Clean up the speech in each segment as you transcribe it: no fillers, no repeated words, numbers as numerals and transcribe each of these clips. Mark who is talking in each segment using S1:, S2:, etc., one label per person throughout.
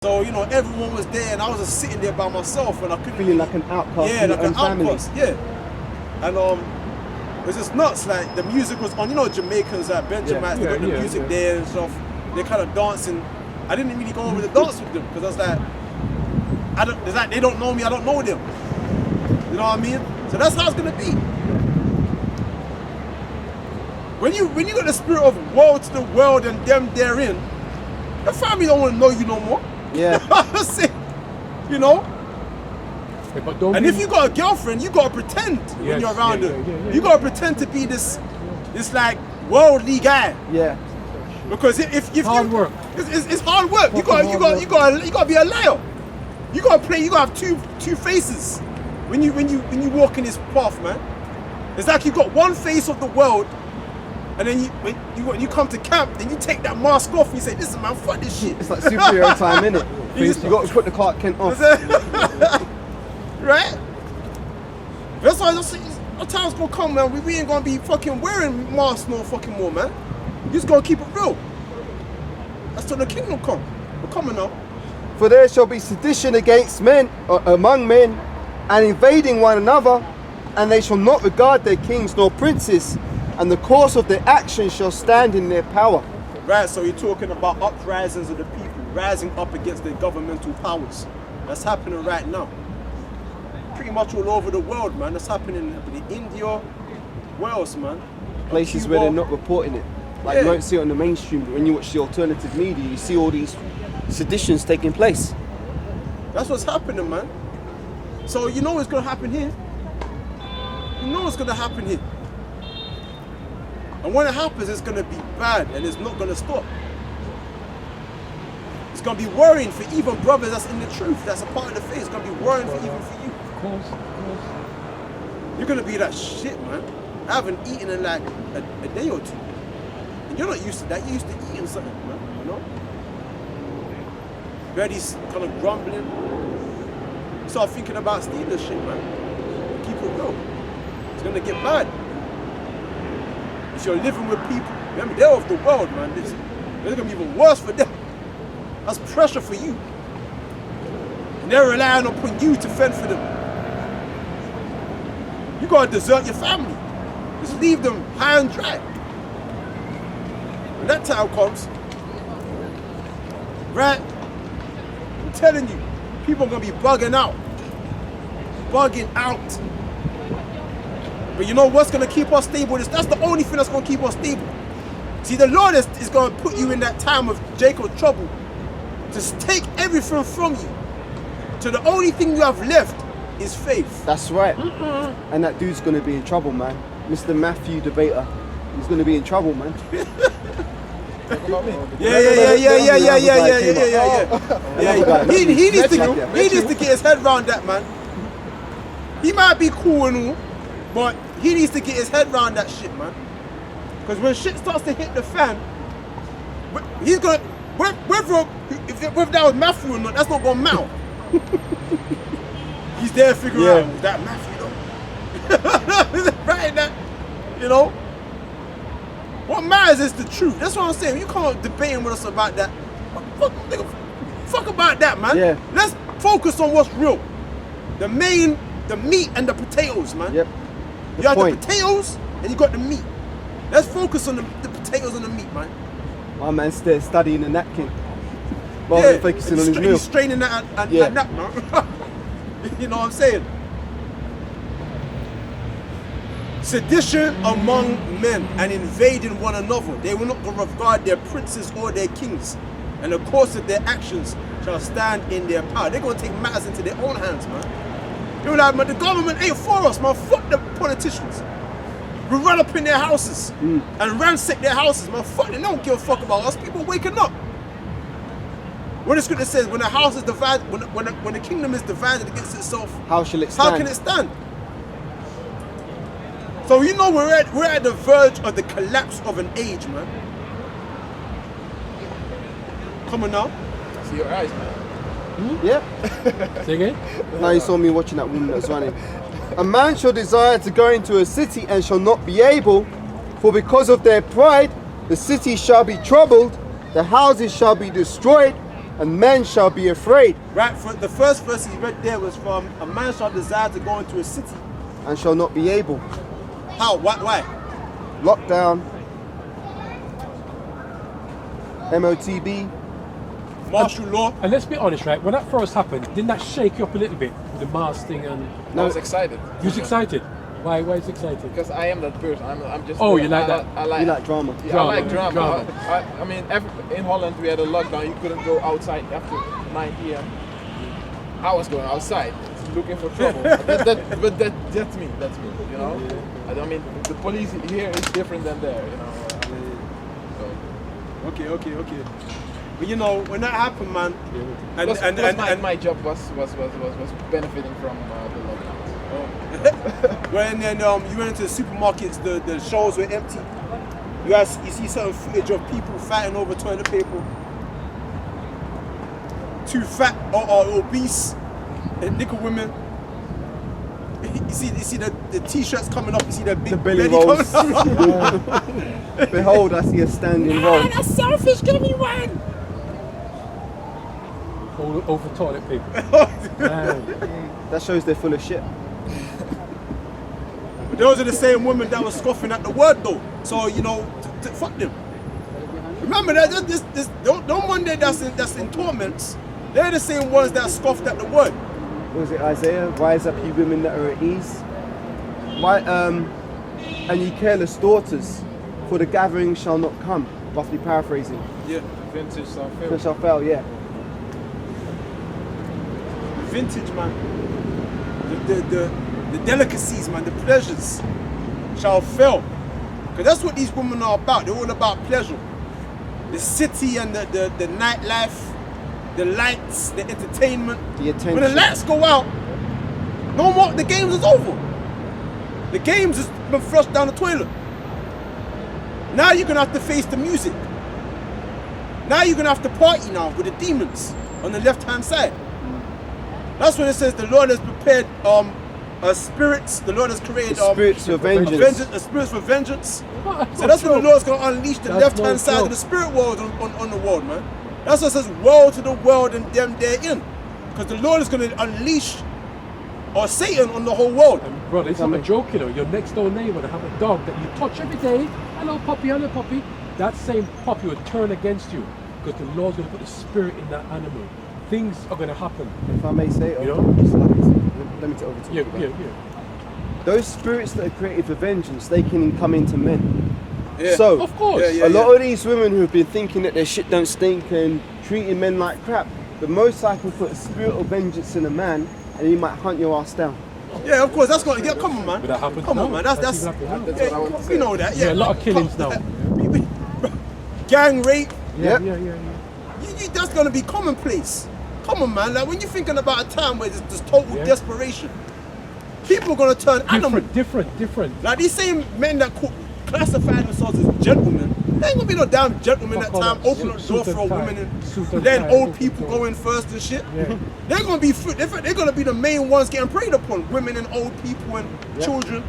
S1: So, you know, everyone was there and I was just sitting there by myself and I couldn't...
S2: Feeling like an outcast.
S1: Yeah, like an outcast, yeah. And it was just nuts, like the music was on, you know, Jamaicans, like Benjamites, they got the music there and stuff. They're kind of dancing. I didn't really go over the dance with them because I was like, it's like they don't know me, I don't know them. You know what I mean? So that's how it's gonna be. When you got the spirit of woe to the world and them therein, your family don't want to know you no more.
S2: Yeah.
S1: You know?
S3: Yeah, but
S1: and if you got a girlfriend, you gotta pretend when you're around her. You gotta pretend to be this like worldly guy.
S2: Yeah.
S1: Because if
S3: hard work.
S1: It's hard work. You gotta be a liar. You gotta play. You gotta have two faces when you walk in this path, man. It's like you got one face of the world, and then when you come to camp, then you take that mask off and you say, "Listen, man, fuck this shit."
S2: It's like superhero time, innit? You got to put the Clark Kent off.
S1: Right? That's why a time's gonna come, man. We ain't gonna be fucking wearing masks no fucking more, man. You just gonna keep it real. That's till the kingdom come. We're coming now.
S2: For there shall be sedition against men, among men, and invading one another, and they shall not regard their kings nor princes, and the course of their actions shall stand in their power.
S1: Right, so you're talking about uprisings of the people, rising up against their governmental powers. That's happening right now. Pretty much all over the world, man. That's happening in India. Where else, man?
S2: Places where they're not reporting it. Like you won't see it on the mainstream, but when you watch the alternative media, you see all these seditions taking place.
S1: That's what's happening, man. So you know what's gonna happen here? You know what's gonna happen here. And when it happens, it's gonna be bad and it's not gonna stop. It's gonna be worrying for even brothers that's in the truth, that's a part of the faith. It's gonna be worrying for even for you.
S3: Of course.
S1: You're gonna be that shit, man. I haven't eaten in like a day or two. And you're not used to that. You're used to eating something, man, you know? Betty's kind of grumbling. Start thinking about stealing shit, man. Keep it real. It's gonna get bad. If you're living with people, remember, they're of the world, man. It's gonna be even worse for them. That's pressure for you. And they're relying upon you to fend for them. You gotta desert your family. Just leave them high and dry. When that time comes, right? I'm telling you, people are gonna be bugging out. Bugging out. But you know what's gonna keep us stable? That's the only thing that's gonna keep us stable. See, the Lord is gonna put you in that time of Jacob's trouble. Just take everything from you. So the only thing you have left is faith.
S2: That's right. And that dude's gonna be in trouble, man. Mr. Matthew Debater. He's gonna be in trouble, man.
S1: Yeah. He needs to get his head around that, man. He might be cool and all, but he needs to get his head around that shit, man. Because when shit starts to hit the fan, he's gonna, whether that was Matthew or not, that's not gonna matter. He's there figuring out, was that Matthew though? Right, that, you know? What matters is the truth. That's what I'm saying. You can't debate with us about that. Fuck about that, man.
S2: Yeah.
S1: Let's focus on what's real. The meat and the potatoes, man.
S2: Yep.
S1: You have the potatoes and you got the meat. Let's focus on the potatoes and the meat, man.
S2: My man's there studying the napkin. Rather than focusing on his meal.
S1: He's straining that and that, man. You know what I'm saying? Sedition among men and invading one another. They will not regard their princes or their kings. And the course of their actions shall stand in their power. They're going to take matters into their own hands, man. They're like, man, the government ain't for us, man. Fuck the politicians. We run up in their houses and ransack their houses, man. Fuck, they don't give a fuck about us. People waking up. What the scripture says, when the house is divided, when the kingdom is divided against itself,
S2: how shall it stand?
S1: How can it stand? So you know we're at the verge of the collapse of an age, man. Come on now.
S3: See your eyes, man.
S2: Yeah.
S3: Say again?
S2: Now you saw me watching that woman that's running. A man shall desire to go into a city and shall not be able, for because of their pride, the city shall be troubled, the houses shall be destroyed, and men shall be afraid,
S1: Right, for the first verse he read there was from a man shall desire to go into a city.
S2: and shall not be able.
S1: How? Why?
S2: Lockdown, MOTB.
S1: Martial law.
S3: And let's be honest, right? When that first happened, didn't that shake you up a little bit with the mask thing? And
S4: I was excited.
S3: you was excited. Why? Why is excited?
S4: Because I am that person. I'm just.
S3: Oh, you like that?
S4: I like.
S2: You like drama.
S4: Yeah,
S3: Drama,
S4: I like drama.
S3: drama.
S4: I mean, in Holland we had a lockdown. You couldn't go outside after 9 p.m. I was going outside looking for trouble. but that's me. That's me. You know. I mean, the police here is different than there. You know. So.
S1: Okay. But you know, when that happened, man,
S4: Plus my job was benefiting from the lockdown.
S1: when then you went into the supermarkets, the shelves were empty. You see certain footage of people fighting over toilet paper. Too fat or obese and nickel women. You see the t-shirts coming up. You see the big
S2: The belly
S1: belly
S2: rolls.
S1: coming up.
S2: Behold, I see a standing roll.
S1: That's selfish. Give me one.
S3: All over toilet paper. Man.
S2: That shows they're full of shit.
S1: But those are the same women that were scoffing at the word, though. So you know, fuck them. Remember that this don't one day that's in torments. They're the same ones that scoffed at the word.
S2: Was it Isaiah? Rise up, ye women that are at ease. Why? And ye careless daughters, for the gathering shall not come. Roughly paraphrasing.
S1: Yeah,
S4: Vintage stuff.
S2: It shall fail. Yeah.
S1: vintage, man. The delicacies, man, the pleasures shall fail. Because that's what these women are about. They're all about pleasure. The city and the nightlife, the lights, the entertainment.
S2: The attention.
S1: When the lights go out, no more, the games is over. The games has been flushed down the toilet. Now you're gonna have to face the music. Now you're gonna have to party now with the demons on the left-hand side. That's when it says the Lord has prepared spirits. The Lord has created
S2: Spirits for vengeance.
S1: spirits for vengeance. So that's when the Lord's gonna unleash the
S3: That's
S1: left-hand
S3: no
S1: side
S3: joke.
S1: of the spirit world on the world, man. That's what it says, woe to the world and them therein. Because the Lord is gonna unleash or Satan on the whole world.
S3: Bro, it's not a joke, you know. Your next door neighbor that have a dog that you touch every day. Hello, puppy. That same puppy will turn against you because the Lord's going to put the spirit in that animal. Things are going to happen.
S2: If I may say,
S3: You know?
S2: let me take over to you.
S3: Yeah.
S2: Those spirits that are created for vengeance, they can come into men.
S1: Yeah.
S2: So,
S3: Of course.
S1: Yeah.
S2: a lot of these women who have been thinking that their shit don't stink and treating men like crap, the Most High can put a spirit of vengeance in a man and he might hunt your ass down.
S1: Yeah, of course, that's gonna get. Come on, man.
S3: But that happens
S1: Come on,
S3: now.
S1: man. That's
S3: That's exactly how.
S4: That's what I want to say.
S1: we know that.
S3: Yeah,
S1: Yeah,
S3: a lot of killings now.
S1: Gang rape.
S2: Yep.
S3: Yeah.
S1: That's gonna be commonplace. Come on, man. Like when you're thinking about a time where there's total
S3: Yeah.
S1: desperation, people are gonna turn animal.
S3: Different.
S1: Like these same men that classify themselves as gentlemen, they ain't gonna be no damn gentlemen
S3: Fuck
S1: that
S3: all
S1: time.
S3: that
S1: Open
S3: shit.
S1: up the door
S3: Suit
S1: for a
S3: and tie.
S1: woman and
S3: Suit and
S1: then
S3: tie,
S1: old
S3: open
S1: people
S3: door.
S1: go in first and shit.
S3: Yeah.
S1: They're gonna be the main ones getting preyed upon. Women and old people and children.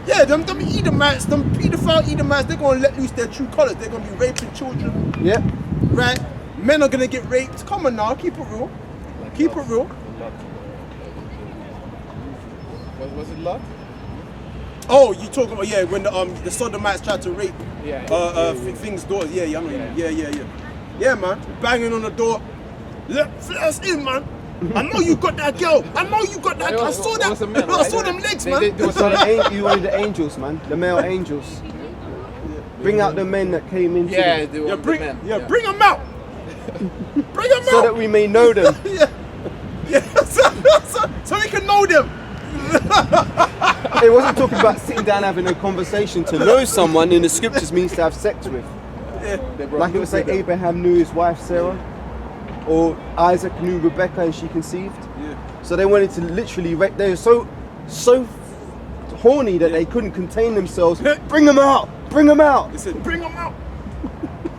S1: Yeah, them Edomites, them pedophile Edomites, they're gonna let loose their true colors. They're gonna be raping children,
S2: Yep.
S1: right? Men are gonna get raped. Come on now, keep it real. Keep it real.
S4: Was it Lot?
S1: Oh, you talking about when the Sodomites tried to rape
S4: Yeah.
S1: things doors. Yeah, I mean, yeah. Yeah, man, banging on the door. Let us in, man. I know you got that girl. I know you got that. I saw that.
S4: It was a man,
S1: I
S4: right?
S1: saw them legs,
S4: They-
S1: man.
S4: they was-
S2: So you wanted the angels, man, the male angels. Bring out the men that came into
S4: Yeah,
S2: them,
S4: they were
S1: bring
S4: the men.
S1: bring them out. Bring them
S2: so
S1: out.
S2: that we may know them.
S1: Yeah, so we can know them.
S2: It wasn't talking about sitting down having a conversation. To know someone in the scriptures means to have sex with.
S4: They brought
S2: Like it would say
S4: with them.
S2: Abraham knew his wife Sarah, or Isaac knew Rebecca and she conceived.
S1: Yeah.
S2: So they wanted to literally rape. They were so horny that they couldn't contain themselves. Bring them out! Bring them out!
S1: They said, bring them out.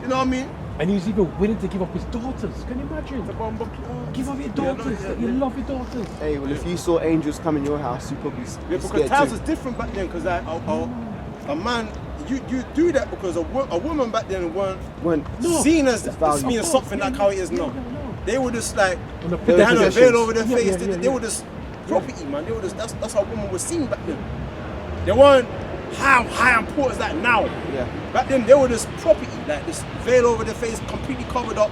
S1: You know what I mean?
S3: And he was even willing to give up his daughters. Can you imagine? Give up your daughters. You love your daughters.
S2: Hey, well, if you saw angels come in your house, you'd probably be
S1: Yeah, because
S2: scared
S1: times
S2: too.
S1: was different back then. Because a man you do that because a woman back then weren't
S2: No.
S1: seen as
S2: valued.
S1: being something like how it is now. They were just like,
S3: And the
S1: they had a
S2: possessions.
S1: veil over their
S3: Yeah,
S1: face.
S3: yeah,
S1: They were just property, man. They were just that's how women were seen back then. They weren't high importance like now.
S2: Yeah.
S1: Back then they were just property, like this veil over their face, completely covered up.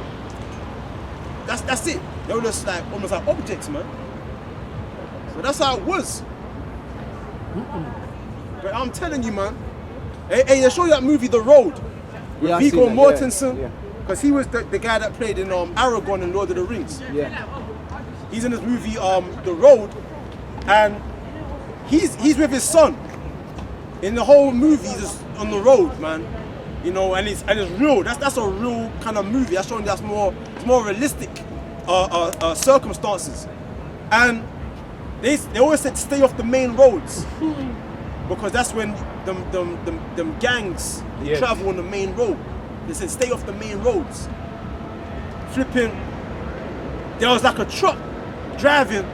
S1: That's it. They were just like almost like objects, man. So that's how it was. But I'm telling you, man. Hey, they show you that movie, The Road, with
S2: Yeah, I
S1: Viggo
S2: seen that, yeah,
S1: Mortensen,
S2: yeah.
S1: because he was the guy that played in Aragorn and Lord of the Rings.
S2: Yeah.
S1: He's in this movie, The Road, and he's with his son. In the whole movie, he's just on the road, man. You know, and it's real. That's a real kind of movie. That's showing that's more realistic circumstances. And they always said stay off the main roads because that's when them gangs
S3: Yes.
S1: travel on the main road. They said stay off the main roads. Flipping. There was like a truck driving.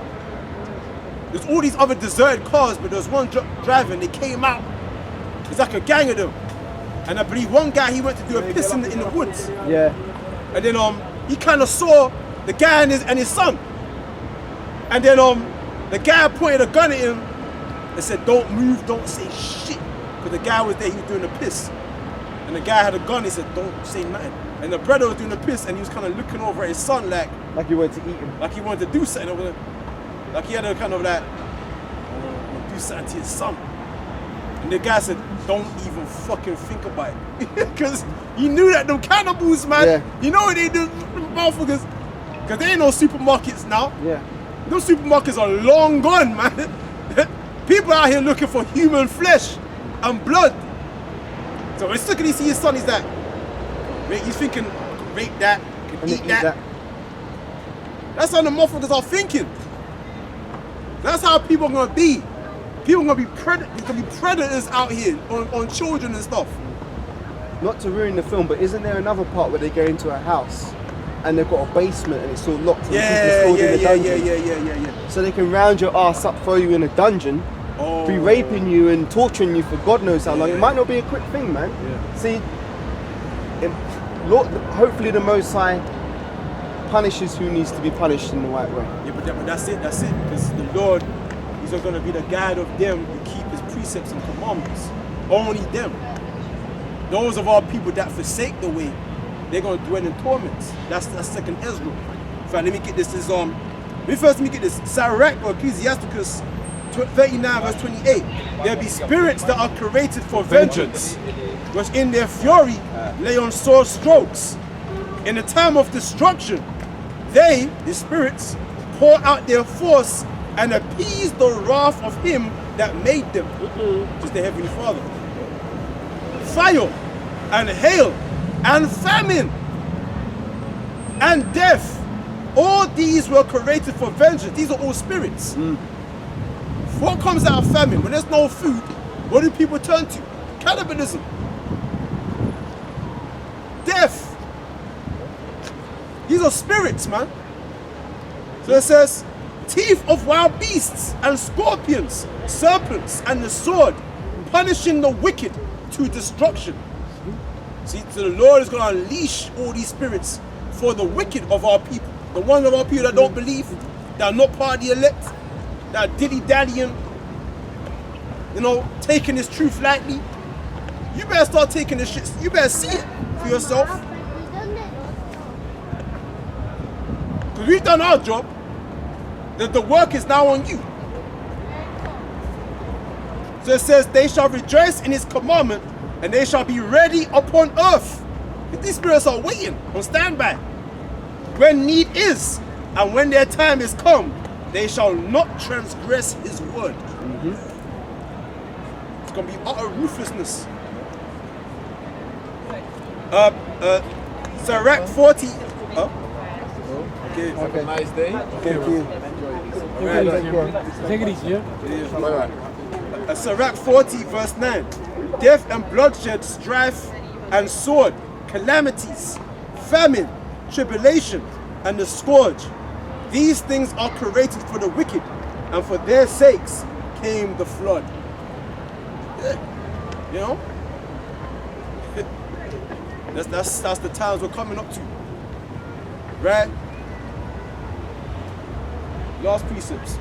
S1: There's all these other deserted cars, but there's one driving. They came out. It's like a gang of them. And I believe one guy, he went to do a piss in the woods.
S2: Yeah.
S1: And then he kind of saw the guy and his son. And then the guy pointed a gun at him and said, don't move, don't say shit. Because the guy was there, he was doing a piss. And the guy had a gun, he said, don't say nothing. And the brother was doing a piss and he was kind of looking over at his son like
S2: Like you went to eat him.
S1: he wanted to do something over there. Like he had a kind of like, do something to his son. And the guy said, don't even fucking think about it. Because he knew that them cannibals, man,
S2: Yeah.
S1: you know what they do, motherfuckers. Because there ain't no supermarkets now.
S2: Yeah.
S1: Those supermarkets are long gone, man. People out here looking for human flesh and blood. So when he see his son, he's like, he's thinking, rape that, can
S2: And
S1: eat
S2: eat
S1: that.
S2: that.
S1: That's how the motherfuckers are thinking. That's how people are gonna be. People are gonna be predators out here on children and stuff.
S2: Not to ruin the film, but isn't there another part where they go into a house and they've got a basement and it's all locked and
S1: Yeah,
S2: people are stored in a
S1: yeah,
S2: dungeon?
S1: yeah.
S2: So they can round your ass up, throw you in a dungeon,
S1: Oh.
S2: be raping you and torturing you for God knows how long. It might not be a quick thing, man.
S3: Yeah.
S2: See, Lord, hopefully the Most High punishes who needs to be punished in the right way.
S1: Yeah, but that's it. Because the Lord, He's going to be the guide of them who keep His precepts and commandments. Only them. Those of our people that forsake the way, they're going to dwell in torments. That's second Ezra. In fact, let me get this. Let me get this. Sirach or Ecclesiasticus 39 verse 28. There be spirits that are created for vengeance, which in their fury lay on sore strokes. In the time of destruction, they, the spirits, pour out their force and appease the wrath of him that made them, just the Heavenly Father. Fire and hail and famine and death, all these were created for vengeance. These are all spirits. What comes out of famine? When there's no food, what do people turn to? Cannibalism. Death. These are spirits, man. So it says, teeth of wild beasts and scorpions, serpents and the sword, punishing the wicked to destruction. See, so the Lord is going to unleash all these spirits for the wicked of our people. The ones of our people that don't believe, that are not part of the elect, that are dilly-dallying, taking this truth lightly. You better start taking this shit. You better see it for yourself. Because we've done our job. The work is now on you. So it says, they shall rejoice in his commandment, and they shall be ready upon earth. If these spirits are waiting on standby, when need is, and when their time is come, they shall not transgress his word. It's going to be utter ruthlessness. Sirach 40. Okay.
S4: Have a nice day.
S2: Thank you.
S3: Take it easy, yeah?
S4: Bye-bye.
S1: Sirach 40 verse 9. Death and bloodshed, strife and sword, calamities, famine, tribulation, and the scourge. These things are created for the wicked, and for their sakes came the flood. Yeah. That's the times we're coming up to. Right? Last precepts.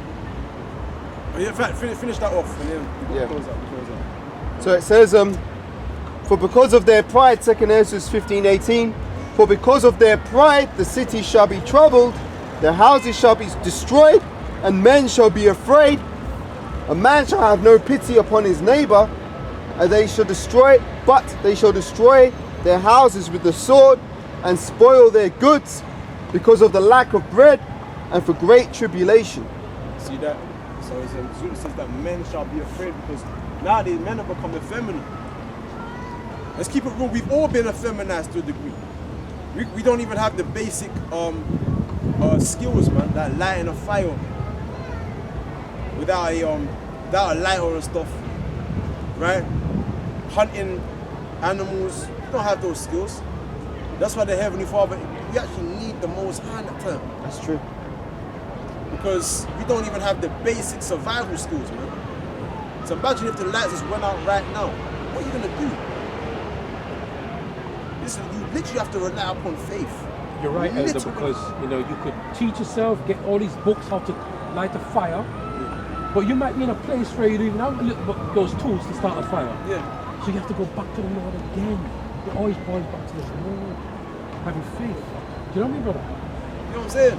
S1: In fact, finish that off and then
S2: Yeah.
S1: close out.
S2: So it says, for because of their pride, 2 Ezra 15:18, for because of their pride the city shall be troubled, their houses shall be destroyed, and men shall be afraid. A man shall have no pity upon his neighbor, and they shall destroy their houses with the sword, and spoil their goods, because of the lack of bread, and for great tribulation.
S1: See that? So it says that men shall be afraid because nowadays men have become effeminate. Let's keep it real. We've all been effeminized to a degree. We don't even have the basic skills, man. That lighting a fire without a lighter and stuff, right? Hunting animals. We don't have those skills. That's why the Heavenly Father, we actually need the Most High in that time.
S2: That's true.
S1: Because we don't even have the basic survival skills, man. So imagine if the lights just went out right now. What are you gonna do? Listen, you literally have to rely upon faith.
S3: You're right, Elder,
S1: Literally.
S3: because you could teach yourself, get all these books how to light a fire, but you might be in a place where you don't even have those tools to start a fire.
S1: Yeah.
S3: So you have to go back to the Lord again. It always boils back to the Lord, having faith. Do you know what I mean, brother?
S1: You know what I'm saying?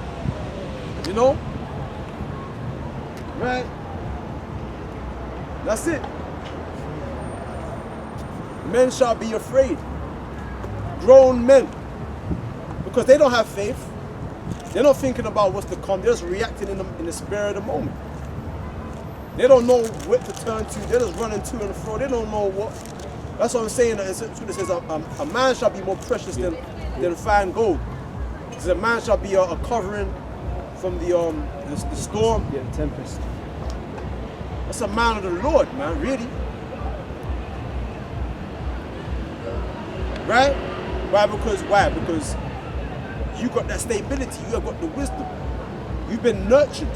S1: You know? Right? That's it. Men shall be afraid. Grown men. Because they don't have faith. They're not thinking about what's to come. They're just reacting in the spirit of the moment. They don't know what to turn to. They're just running to and fro. They don't know what. That's what I'm saying. It says a man shall be more precious than fine gold. It says a man shall be a covering from the storm.
S2: Yeah, tempest.
S1: That's a man of the Lord, man, really. Right? Why? Because you got that stability, you have got the wisdom. You've been nurtured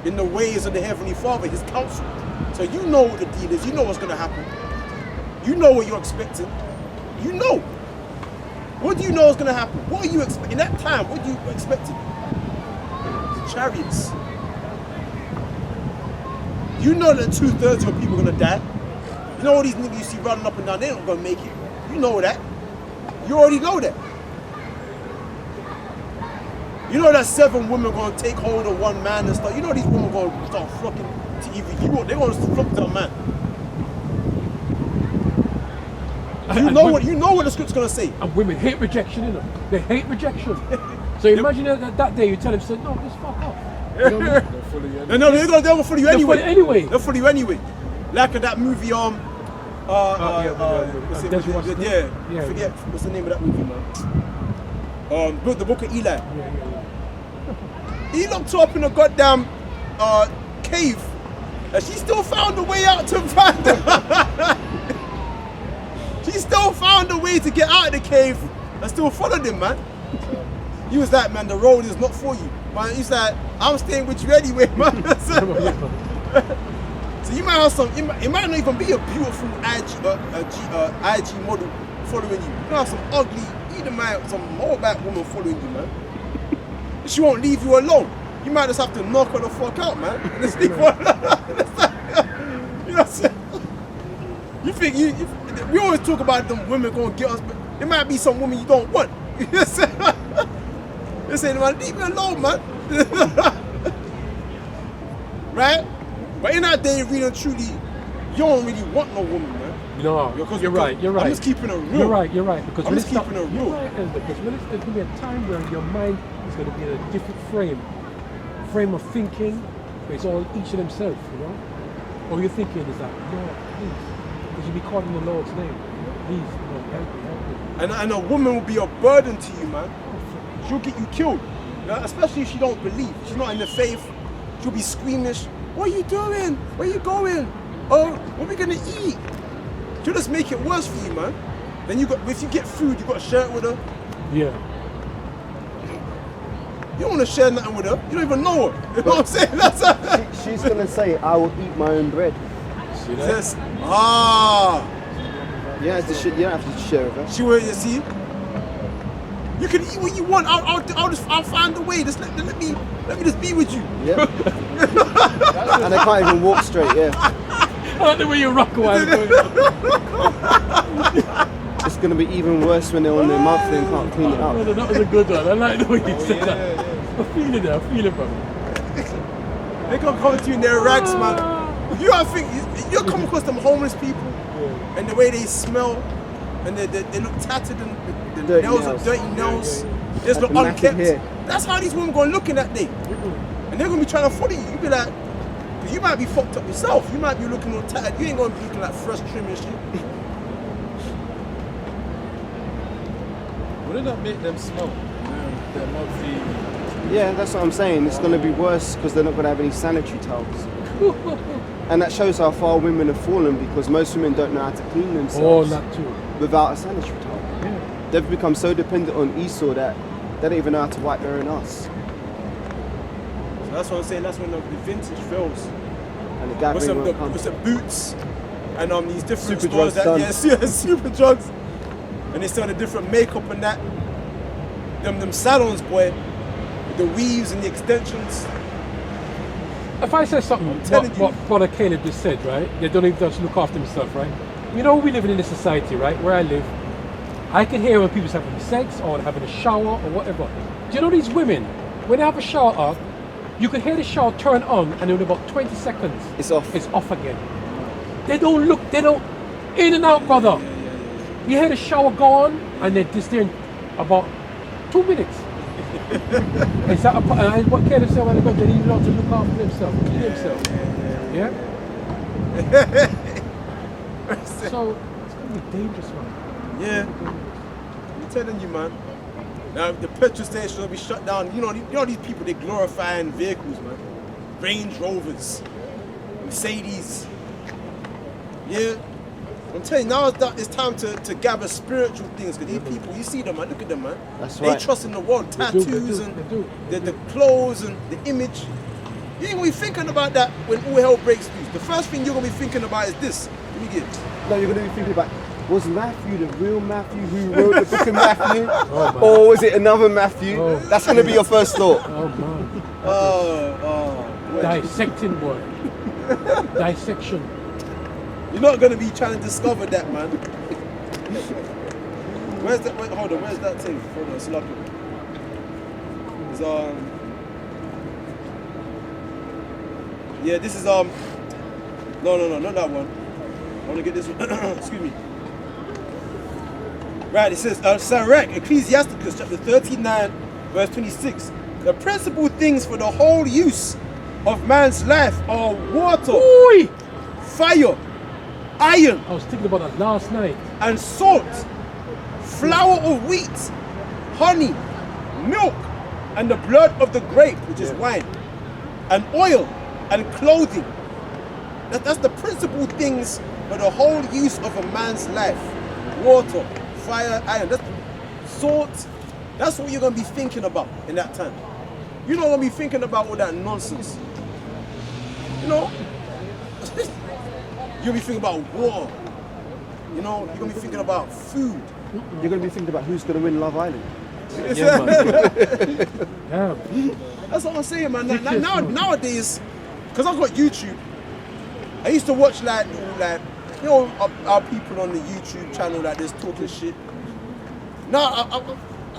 S1: in the ways of the Heavenly Father, His counsel. So you know what the deal is, you know what's gonna happen. You know what you're expecting. You know. What do you know is gonna happen? What are you expecting? In that time, what are you expecting? The chariots. You know that 2/3 of people are gonna die. You know all these niggas you see running up and down, they're not gonna make it. You know that. You already know that. You know that 7 women gonna take hold of 1 man and stuff. You know these women gonna start flocking to either you or they're gonna flock to a man. You know what the script's gonna say.
S3: And women hate rejection, you know. They hate rejection. So imagine that day you tell them, say, no, just fuck off. You know what I mean?
S1: They're gonna follow you
S3: They'll
S1: anyway.
S3: follow you anyway.
S1: They'll follow you anyway. Like that movie,
S3: Denzel Washington.
S1: I forget what's the name of that movie, man. The Book of Eli.
S3: Yeah.
S1: He locked her up in a goddamn cave, and she still found a way out to find her. She still found a way to get out of the cave and still followed him, man. He was like, man, the road is not for you. Man, he's like, I'm staying with you anyway, man. So you might have it might not even be a beautiful IG model following you. You might have some ugly, some Moabite woman following you, man. She won't leave you alone. You might just have to knock her the fuck out, man. And just leave her alone. You know what I'm saying? You think we always talk about them women going to get us, but there might be some women you don't want. You know what I'm saying? They're saying, man, leave me alone, man. Right? But in that day, really and truly, you don't really want no woman, man.
S3: No, you're right.
S1: I'm just keeping it real.
S3: You're right. Because
S1: I'm just keeping it real.
S3: You're right, Elder, because there's going to be a time where your mind is going to be in a different frame of thinking, where it's all each of themselves, you know? All you're thinking is that, Lord, please, because you'll be called in the Lord's name. Please, Lord, help me.
S1: And a woman will be a burden to you, man. She'll get you killed. Especially if she don't believe. She's not in the faith. She'll be squeamish. What are you doing? Where are you going? Oh, what are we gonna eat? She'll just make it worse for you, man. Then if you get food, you got to share it with her.
S3: Yeah.
S1: You don't want to share nothing with her. You don't even know her. You know what I'm saying?
S2: She's gonna say, I will eat my own bread.
S3: See that?
S2: You don't have to share with her.
S1: She will, you see. You can eat what you want. I'll find a way. Just let me just be with you.
S2: Yeah. And they can't even walk straight. Yeah.
S3: I like the way you rock away.
S2: It's gonna be even worse when they're on their monthly and can't clean it up.
S3: Brother, that was a good one. I like the way you said that. I feel it, brother.
S1: They gonna come to you in their rags, man. You gotta think, you'll come across them homeless people and the way they smell and they look tattered and the
S2: Dirty
S1: nails
S2: nails.
S1: are dirty nails. They just look
S2: And matted
S1: unkept.
S2: hair.
S1: That's how these women gonna look in that day. And they're gonna be trying to follow you. You be like, 'cause you might be fucked up yourself. You might be looking all tattered. You ain't gonna be looking like fresh trim and shit.
S4: Wouldn't that make them smell? They're not the...
S2: Yeah, that's what I'm saying. It's gonna be worse because they're not gonna have any sanitary towels. And that shows how far women have fallen because most women don't know how to clean
S3: Oh,
S2: themselves
S3: that too.
S2: without a sanitary towel.
S3: Yeah.
S2: They've become so dependent on Esau that they don't even know how to wipe their own ass.
S1: So that's what I'm saying. That's when the vintage fails.
S2: And the
S1: With
S2: gathering
S1: some,
S2: won't come.
S1: with some boots and these different
S2: Super
S1: stores
S2: drugs
S1: that
S2: done.
S1: yeah, super drugs, and they sell the different makeup and that. Them salons, boy, with the weaves and the extensions.
S3: If I say something,
S1: telling
S3: what Brother Caleb just said, right? They don't even just look after themselves, right? You know, we live in this society, right? Where I live, I can hear when people's having sex or having a shower or whatever. Do you know these women, when they have a shower up, you can hear the shower turn on and in about 20 seconds,
S2: It's off.
S3: it's off again. They don't look, in and out, brother. You hear the shower go on and they're just there in about 2 minutes. Is that and what Caleb said when they need not to look after themselves, clean themselves. Yeah? So it's gonna be dangerous, man.
S1: Yeah, I'm telling you, man. Now the petrol station will be shut down. You know these people, they glorifying vehicles, man. Range Rovers, Mercedes. Yeah. I'm telling you, now it's time to gather spiritual things. Because these people, you see them, man. Look at them, man.
S2: That's
S1: They
S2: right.
S1: trust in the world,
S3: They
S1: tattoos
S3: do.
S1: and the clothes and the image. You ain't gonna be thinking about that when all hell breaks loose. The first thing you're gonna be thinking about is this. Let me get it.
S2: No, you're gonna be thinking about, was Matthew the real Matthew who wrote the book of Matthew?
S3: man.
S2: Or was it another Matthew?
S3: Oh.
S2: That's gonna be your first thought.
S3: Oh man.
S1: Boy.
S3: Dissecting, boy. Dissection.
S1: You're not gonna be trying to discover that, man. Where's that? Wait, hold on. Where's that thing? Hold on, slap it. It's yeah, this is no, not that one. I want to get this one. Excuse me. Right, it says Sirach, Ecclesiasticus chapter 39, verse 26. The principal things for the whole use of man's life are water,
S3: Oi!
S1: fire, iron,
S3: I was thinking about that last night.
S1: and salt, flour of wheat, honey, milk, and the blood of the grape, which is wine, and oil, and clothing. That's the principal things for the whole use of a man's life. Water, fire, iron. That's salt. That's what you're going to be thinking about in that time. You're not going to be thinking about all that nonsense. You know? You'll be thinking about war. You know, you're going to be thinking about food.
S2: You're gonna be thinking about who's gonna win Love Island.
S3: Yeah, man. Yeah.
S1: That's what I'm saying, man.
S3: Ridiculous, man.
S1: Nowadays, because I've got YouTube, I used to watch like you know, our people on the YouTube channel like this talking shit. Now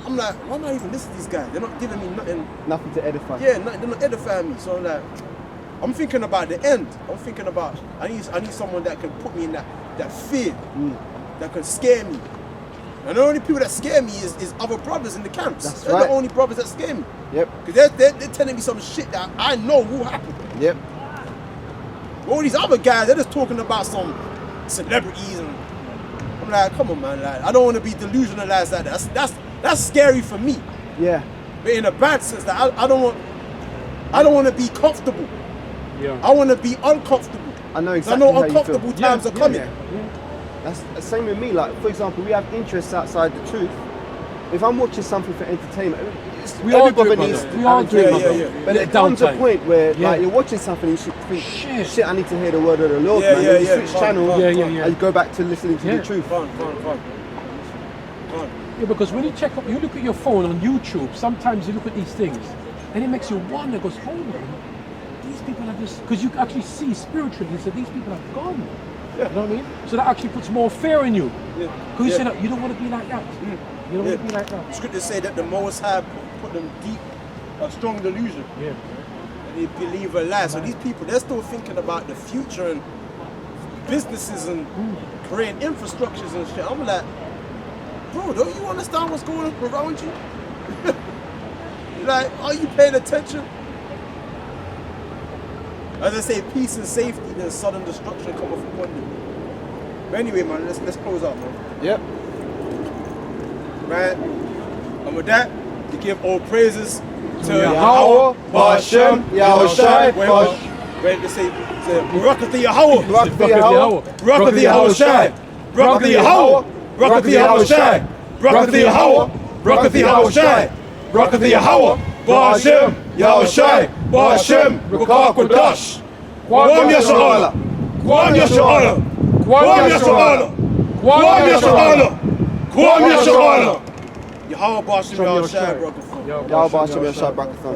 S1: I'm like, why am I even listening to these guys? They're not giving me nothing.
S2: Nothing to edify.
S1: Yeah, they're not edifying me. So I'm like, I'm thinking about the end. I'm thinking about I need someone that can put me in that fear, that can scare me. And the only people that scare me is other brothers in the camps.
S2: That's
S1: They're
S2: right.
S1: the only brothers that scare me.
S2: Yep.
S1: Because they're telling me some shit that I know will happen.
S2: Yep.
S1: All these other guys, they're just talking about some celebrities, and I'm like, come on, man. Like, I don't want to be delusionalized like that. That's scary for me.
S2: Yeah.
S1: But in a bad sense, that I don't want to be comfortable.
S3: Yeah.
S1: I want to be uncomfortable.
S2: I know
S1: 'Cause
S2: exactly
S1: I know
S2: how you
S1: uncomfortable
S2: feel.
S1: times are coming.
S3: Yeah.
S2: That's the same with me. Like, for example, we have interests outside the truth. If I'm watching something for entertainment,
S3: We all
S2: every
S3: do it,
S2: brother
S3: brother.
S2: needs
S3: We all do it,
S1: Yeah,
S3: brother.
S1: yeah, yeah.
S2: But
S3: Yeah,
S2: it comes a
S3: downtime.
S2: point where
S3: Yeah.
S2: like you're watching something, you should think,
S3: Shit.
S2: shit, I need to hear the word of the Lord,
S1: Yeah,
S2: man.
S1: yeah,
S2: And you
S1: yeah.
S2: switch
S1: Fun,
S2: channel
S1: fun,
S3: Yeah, yeah, yeah.
S2: and go back to listening to
S3: Yeah.
S2: the truth.
S1: Fun.
S3: Yeah, because when you check up, you look at your phone on YouTube, sometimes you look at these things, and it makes you wonder, goes, hold on, these people are just, because you actually see spiritually, so these people are gone. You know what I mean? So that actually puts more fear in you. Because you say that you don't want to be like that. You don't want to be like that.
S1: Scriptures say that the Most High put them deep, a strong delusion.
S3: Yeah.
S1: And they believe a lie. So these people, they're still thinking about the future and businesses and creating infrastructures and shit. I'm like, bro, don't you understand what's going on around you? Like, are you paying attention? As I say, peace and safety, then sudden destruction cometh upon you. But anyway, man, let's close out, man.
S2: Yep.
S1: Right? And with that, to give all praises to
S2: Yahweh, Ba'ashem, Yahushai,
S1: Wait, let's say, Barakatha Yahweh.
S2: Barakatha Yahweh.
S1: Barakatha Yahushai. Barakatha Yahweh. Barakatha Yahushai. Barakatha Yahweh. Barakatha Yahushai. Barakatha Yahweh. Ba'ashem, Yahushai. Ba'ashem, Rukah Kodash. Kwam Yasha'ala. Kwam Yasha'ala. Kwam Yasha'ala. Kwam Yasha'ala. Kwam Yasha'ala. Yahweh Ba'ashem, Yahushai, Barakatha.
S2: Yahweh Ba'ashem, Yahushai, Barakatha.